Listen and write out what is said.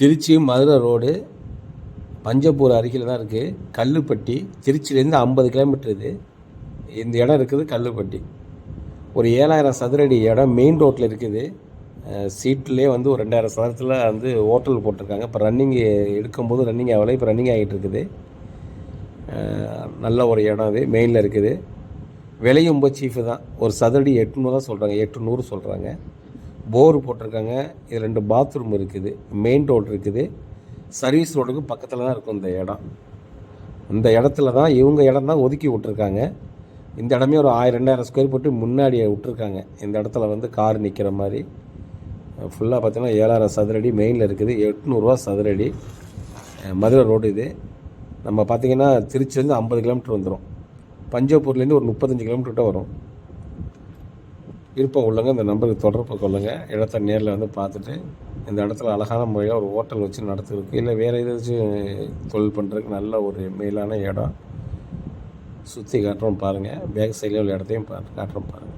Trichy Madurai road Panjappur அருகில் தான் இருக்குது. கல்லுப்பட்டி, திருச்சியிலேருந்து 50 கிலோமீட்டர் இது. இந்த இடம் இருக்குது கல்லுப்பட்டி. ஒரு 7000 சதுரடி இடம் மெயின் ரோட்டில் இருக்குது. சீட்லேயே வந்து ஒரு 2000 சதுரத்தில் வந்து ஹோட்டல் போட்டிருக்காங்க. இப்போ ரன்னிங் எடுக்கும்போது ரன்னிங் ஆகலை, இப்போ ரன்னிங் ஆகிட்டு இருக்குது. நல்ல ஒரு இடம் அது, மெயினில் இருக்குது. விலையும் ரொம்ப சீஃபு தான். ஒரு சதுரடி 800 தான் சொல்கிறாங்க, 800 சொல்கிறாங்க. போர் போட்டிருக்காங்க. இது 2 பாத்ரூம் இருக்குது. மெயின் ரோடு இருக்குது. சர்வீஸ் ரோடுக்கு பக்கத்தில் தான் இருக்கும் இந்த இடம். இந்த இடத்துல தான் இவங்க இடம் தான் ஒதுக்கி விட்ருக்காங்க. இந்த இடமே ஒரு 1000-2000 ஸ்கொயர் ஃபீட்டு முன்னாடி விட்ருக்காங்க. இந்த இடத்துல வந்து கார் நிற்கிற மாதிரி ஃபுல்லாக பார்த்தீங்கன்னா 7000 சதுரடி மெயினில் இருக்குது. 800 சதுரடி. மதுரை ரோடு இது. நம்ம பார்த்திங்கன்னா திருச்சிலேருந்து 50 கிலோமீட்டர் வந்துடும். பஞ்சப்பூர்லேருந்து ஒரு 35 கிலோமீட்டர்கிட்ட வரும். விருப்பம் உள்ளங்க இந்த நம்பருக்கு தொடர்பு கொள்ளுங்கள். இடத்த நேரில் வந்து பார்த்துட்டு இந்த இடத்துல அழகான முறையில் ஒரு ஹோட்டல் வச்சு நடத்துறதுக்கு இல்லை வேறு ஏதாச்சும் தொழில் பண்ணுறதுக்கு நல்ல ஒரு மேலான இடம். சுற்றி காட்டுறோம் பாருங்கள். பேக் சைடில் உள்ள இடத்தையும் காட்டுறோம் பாருங்கள்.